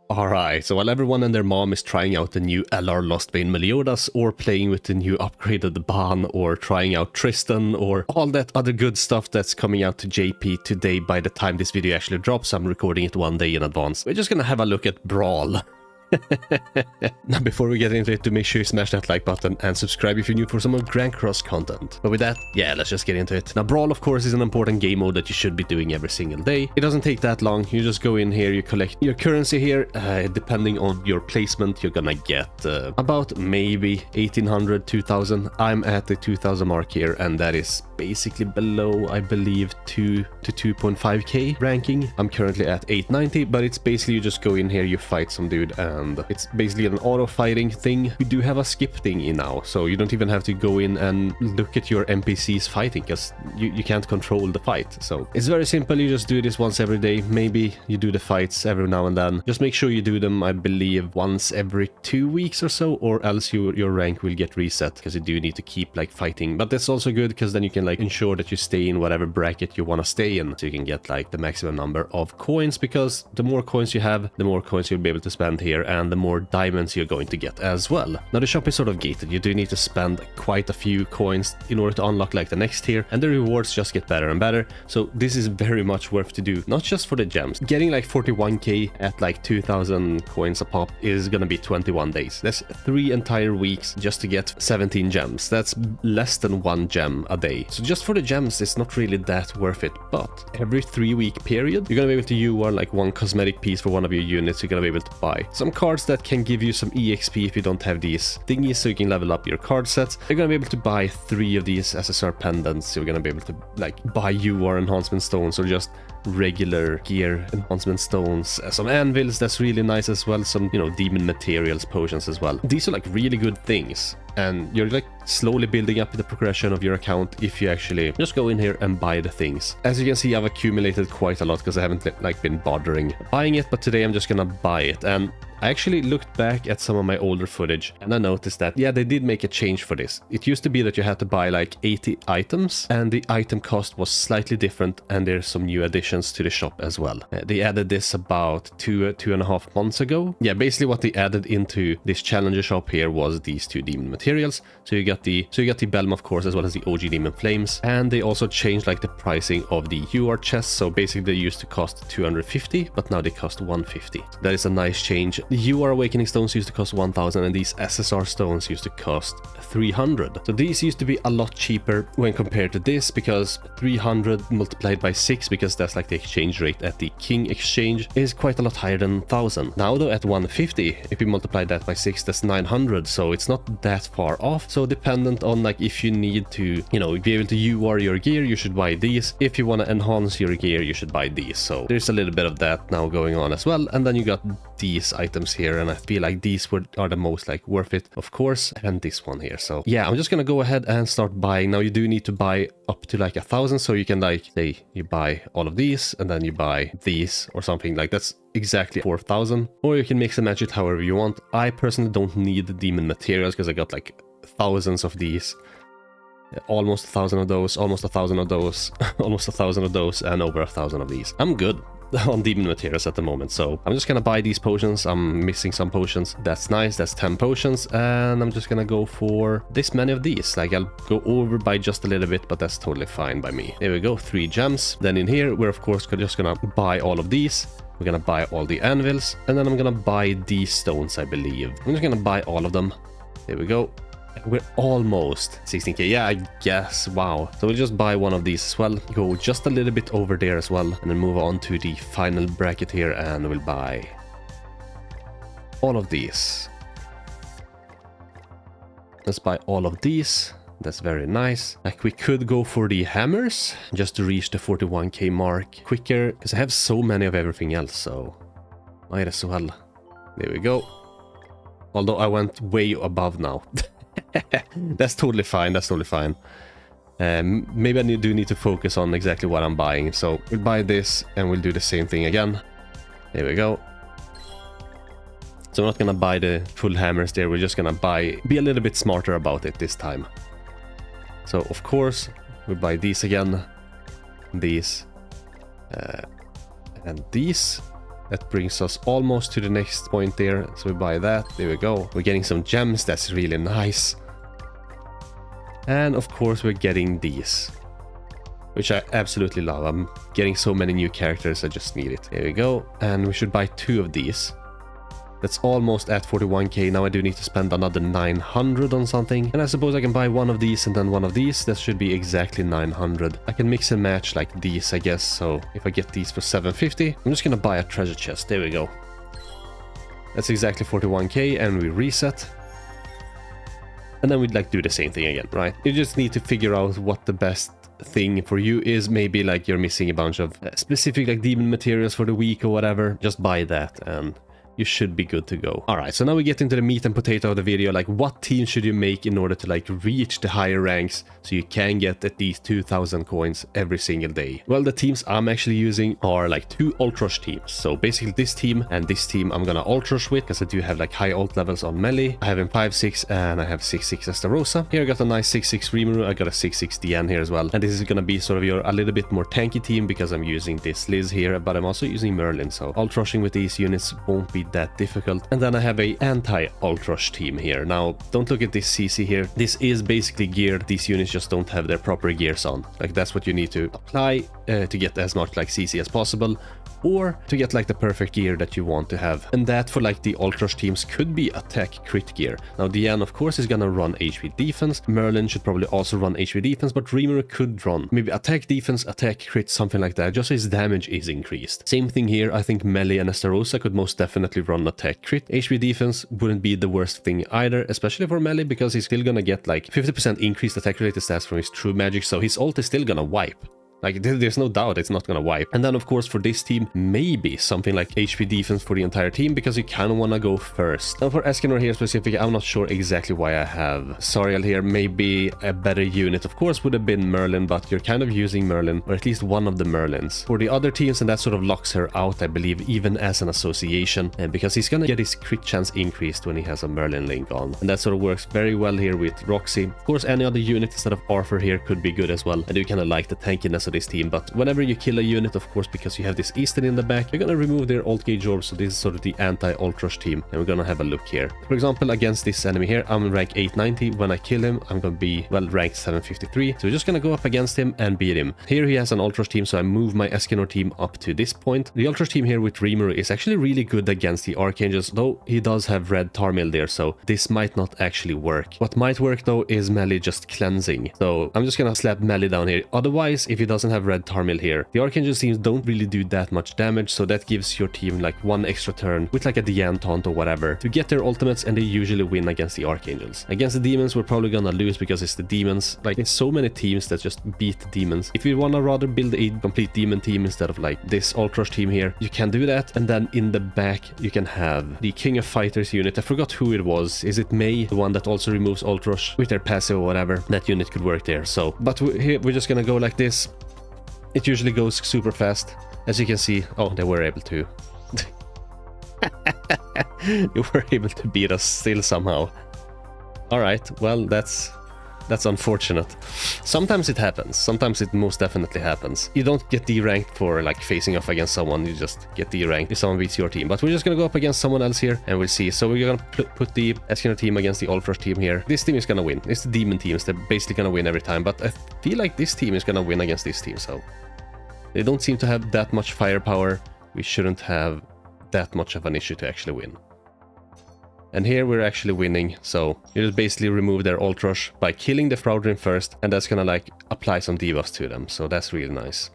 Alright, so while everyone and their mom is trying out the new LR Lost Vein Meliodas, or playing with the new upgraded Ban, or trying out Tristan, or all that other good stuff that's coming out to JP today by the time this video actually drops, I'm recording it one day in advance, we're just gonna have a look at Brawl. Now before we get into it, do make sure you smash that like button and subscribe if you're new for some more Grand Cross content. But with that, yeah, let's just get into it. Now Brawl of course is an important game mode that you should be doing every single day. It doesn't take that long. You just go in here, you collect your currency here. Depending on your placement, you're gonna get about maybe 1800, 2000. I'm at the 2000 mark here, and that is basically below, I believe, 2 to 2.5k ranking. I'm currently at 890, but it's basically you just go in here, you fight some dude, and it's basically an auto fighting thing. We do have a skip thing in now, so you don't even have to go in and look at your NPCs fighting, because you can't control the fight. So it's very simple. You just do this once every day. Maybe you do the fights every now and then. Just make sure you do them, I believe, once every 2 weeks or so, or else your rank will get reset, because you do need to keep like fighting. But that's also good, because then you can like ensure that you stay in whatever bracket you want to stay in, so you can get like the maximum number of coins, because the more coins you have, the more coins you'll be able to spend here, and the more diamonds you're going to get as well. Now the shop is sort of gated. You do need to spend quite a few coins in order to unlock like the next tier, and the rewards just get better and better. So this is very much worth to do, not just for the gems. Getting like 41k at like 2000 coins a pop is gonna be 21 days. That's 3 entire weeks just to get 17 gems. That's less than 1 gem a day. So just for the gems, it's not really that worth it. But every 3-week period, you're gonna be able to UR like 1 cosmetic piece for one of your units. You're gonna be able to buy some cards that can give you some EXP if you don't have these thingies, so you can level up your card sets. You're gonna be able to buy 3 of these SSR pendants. You're gonna be able to like buy UR enhancement stones, or just regular gear enhancement stones, some anvils. That's really nice as well. Some, you know, demon materials, potions as well. These are like really good things, and you're like slowly building up the progression of your account if you actually just go in here and buy the things. As you can see, I've accumulated quite a lot because I haven't like been bothering buying it, but today I'm just gonna buy it. And I actually looked back at some of my older footage, and I noticed that, yeah, they did make a change for this. It used to be that you had to buy like 80 items, and the item cost was slightly different, and there's some new additions to the shop as well. They added this about 2.5 months ago. Yeah, basically what they added into this challenger shop here was these 2 demon materials. So you got the Belm, of course, as well as the OG Demon Flames, and they also changed like the pricing of the UR chests. So basically they used to cost 250, but now they cost 150. That is a nice change. The UR Awakening stones used to cost 1000, and these SSR stones used to cost 300. So these used to be a lot cheaper when compared to this, because 300 multiplied by 6, because that's like the exchange rate at the King exchange, is quite a lot higher than 1000. Now though, at 150, if you multiply that by 6, that's 900. So it's not that far off. So dependent on like if you need to, you know, be able to UR your gear, you should buy these. If you want to enhance your gear, you should buy these. So there's a little bit of that now going on as well. And then you got these items here, and I feel like these are the most like worth it, of course, and this one here. So yeah, I'm just gonna go ahead and start buying. Now you do need to buy up to like 1000, so you can like say you buy all of these, and then you buy these or something like that's exactly 4000, or you can mix and match it however you want. I personally don't need the demon materials because I got like thousands of these, almost 1000 of those, almost 1000 of those, almost 1000 of those, and over 1000 of these. I'm good on demon materials at the moment, so I'm just gonna buy these potions. I'm missing some potions. That's nice. That's 10 potions, and I'm just gonna go for this many of these. Like, I'll go over by just a little bit, but that's totally fine by me. There we go, 3 gems. Then in here, we're of course just gonna buy all of these. We're gonna buy all the anvils, and then I'm gonna buy these stones, I believe. I'm just gonna buy all of them. There we go. We're almost 16k, yeah, I guess. Wow. So we'll just buy one of these as well, go just a little bit over there as well, and then move on to the final bracket here, and we'll buy all of these. Let's buy all of these. That's very nice. Like, we could go for the hammers just to reach the 41k mark quicker, because I have so many of everything else, so might as well. There we go. Although I went way above now. That's totally fine. That's totally fine. Maybe I do need to focus on exactly what I'm buying. So we'll buy this, and we'll do the same thing again. There we go. So I'm not gonna buy the full hammers there. We're just gonna be a little bit smarter about it this time. So of course we buy these again, these, and these. That brings us almost to the next point there. So we buy that. There we go. We're getting some gems. That's really nice. And of course we're getting these, which I absolutely love. I'm getting so many new characters. I just need it. There we go. And we should buy 2 of these. That's almost at 41k. Now I do need to spend another 900 on something. And I suppose I can buy 1 of these and then 1 of these. That should be exactly 900. I can mix and match like these, I guess. So if I get these for 750, I'm just gonna buy a treasure chest. There we go. That's exactly 41k, and we reset. And then we'd like do the same thing again, right? You just need to figure out what the best thing for you is. Maybe like you're missing a bunch of specific like demon materials for the week or whatever. Just buy that and you should be good to go. All right, so now we get into the meat and potato of the video. Like, what team should you make in order to like reach the higher ranks so you can get at least 2,000 coins every single day? Well, the teams I'm actually using are like 2 ult rush teams. So basically this team and this team I'm gonna ult rush with, because I do have like high ult levels on melee. I have him 5-6 and I have 6-6 Estarossa. Here I got a nice 6-6 Rimuru. I got a 6-6 Diane here as well. And this is gonna be sort of a little bit more tanky team because I'm using this Liz here, but I'm also using Merlin. So ult rushing with these units won't be that difficult. And then I have a anti-ult rush team here. Now, don't look at this CC here. This is basically geared. These units just don't have their proper gears on. Like, that's what you need to apply to get as much like CC as possible, or to get like the perfect gear that you want to have. And that for like the ult rush teams could be attack crit gear. Now Diane of course is gonna run HP defense. Merlin should probably also run HP defense, but Rimuru could run maybe attack defense, attack crit, something like that, just so his damage is increased. Same thing here. I think melee and Estarossa could most definitely run attack crit. HP defense wouldn't be the worst thing either, especially for melee, because he's still gonna get like 50% increased attack related stats from his true magic, so his ult is still gonna wipe. Like, there's no doubt it's not gonna wipe. And then of course for this team, maybe something like HP defense for the entire team, because you kind of want to go first. Now for Escanor here specifically, I'm not sure exactly why I have Soriel here. Maybe a better unit of course would have been Merlin, but you're kind of using Merlin, or at least one of the Merlins. For the other teams, and that sort of locks her out, I believe, even as an association, and because he's gonna get his crit chance increased when he has a Merlin link on. And that sort of works very well here with Roxy. Of course any other unit instead of Arthur here could be good as well. I do kind of like the tankiness of this team, but whenever you kill a unit, of course, because you have this Eastern in the back, you're gonna remove their ult gauge orb. So this is sort of the anti-ult rush team, and we're gonna have a look here. For example, against this enemy here, I'm rank 890. When I kill him, I'm gonna be, well, ranked 753. So we're just gonna go up against him and beat him. Here he has an ult rush team, so I move my Escanor team up to this point. The ult rush team here with Rimuru is actually really good against the Archangels, though he does have red Tarmil there, so this might not actually work. What might work though is melee just cleansing. So I'm just gonna slap melee down here. Otherwise, if he doesn't have red Tarmil here, the Archangel teams don't really do that much damage, so that gives your team like 1 extra turn with like a Diane taunt or whatever to get their ultimates, and they usually win against the Archangels. Against the demons, we're probably gonna lose because it's the demons. Like, there's so many teams that just beat the demons. If you wanna rather build a complete demon team instead of like this ult rush team here, you can do that. And then in the back, you can have the King of Fighters unit. I forgot who it was. Is it May, the one that also removes ult rush with their passive or whatever? That unit could work there. So, but here we're just gonna go like this. It usually goes super fast. As you can see, oh, they were able to. You were able to beat us still somehow. All right, well, that's unfortunate. Sometimes it happens. Sometimes it most definitely happens. You don't get D-ranked for like facing off against someone. You just get D-ranked if someone beats your team. But we're just gonna go up against someone else here and we'll see. So we're gonna put the Escanor team against the ult rush team here. This team is gonna win. It's the demon teams. They're basically gonna win every time. But I feel like this team is gonna win against this team. So they don't seem to have that much firepower. We shouldn't have that much of an issue to actually win. And here we're actually winning, so you just basically remove their ult rush by killing the Fraudrin first, and that's gonna like apply some debuffs to them, so that's really nice.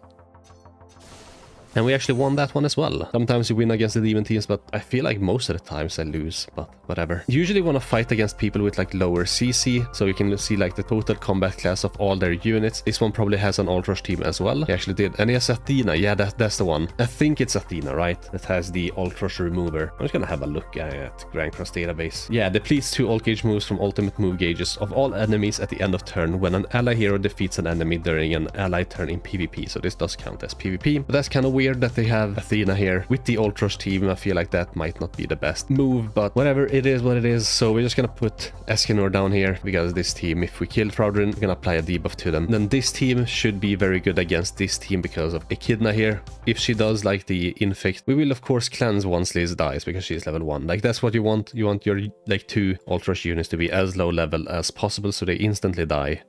And we actually won that one as well. Sometimes you win against the demon teams, but I feel like most of the times I lose, but whatever. Usually want to fight against people with like lower CC, so you can see like the total combat class of all their units. This one probably has an ult rush team as well. He actually did. And he has Athena. Yeah, that's the one. I think it's Athena, right? That has the ult rush remover. I'm just gonna have a look at Grand Cross database. Yeah, depletes 2 ult gauge moves from ultimate move gauges of all enemies at the end of turn when an ally hero defeats an enemy during an ally turn in PvP. So this does count as PvP, but that's kind of weird weird that they have Athena here. With the Ultrush team, I feel like that might not be the best move, but whatever, it is what it is. So we're just gonna put Escanor down here, because this team, if we kill Fraudrin, we're gonna apply a debuff to them. Then this team should be very good against this team because of Echidna here. If she does like the infect, we will of course cleanse once Liz dies, because she's level 1. Like, that's what you want. You want your like 2 Ultrush units to be as low level as possible, so they instantly die.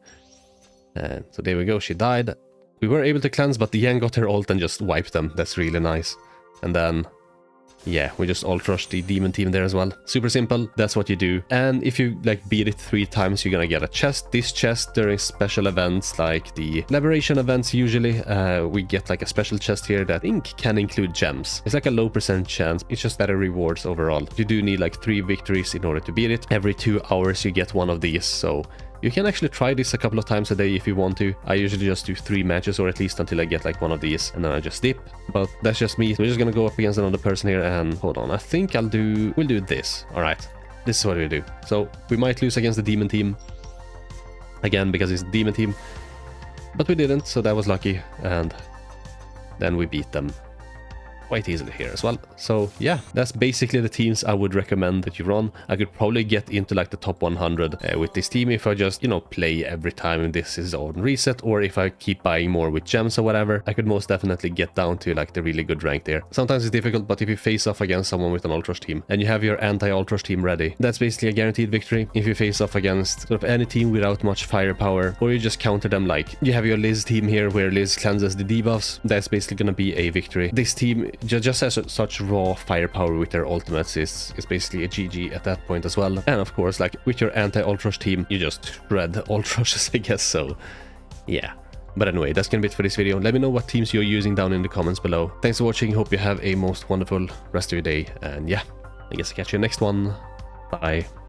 And so there we go, she died. We were able to cleanse, but the Yang got her ult and just wiped them. That's really nice. And then, yeah, we just Ultrush the demon team there as well. Super simple, that's what you do. And if you like beat it 3 times, you're gonna get a chest. This chest during special events like the Liberation events, usually we get like a special chest here that I think can include gems. It's like a low % chance, it's just better rewards overall. You do need like 3 victories in order to beat it. Every 2 hours you get one of these, so you can actually try this a couple of times a day if you want to. I usually just do 3 matches, or at least until I get like one of these, and then I just dip. But that's just me. So we're just gonna go up against another person here, and hold on, I think we'll do this. All right, this is what we do. So we might lose against the demon team again, because it's the demon team, but we didn't, so that was lucky. And then we beat them quite easily here as well. So yeah, that's basically the teams I would recommend that you run. I could probably get into like the top 100 with this team if I just, you know, play every time this is on reset, or if I keep buying more with gems or whatever. I could most definitely get down to like the really good rank there. Sometimes it's difficult, but if you face off against someone with an Ultrush team and you have your anti-Ultrush team ready, that's basically a guaranteed victory. If you face off against sort of any team without much firepower, or you just counter them, like you have your Liz team here where Liz cleanses the debuffs, that's basically gonna be a victory. This team just has such raw firepower with their ultimates, is basically a GG at that point as well. And of course, like with your anti-Ultrush team, you just shred Ultrushes, I guess. So yeah. But anyway, that's gonna be it for this video. Let me know what teams you're using down in the comments below. Thanks for watching, hope you have a most wonderful rest of your day, and yeah, I guess I'll catch you next one. Bye.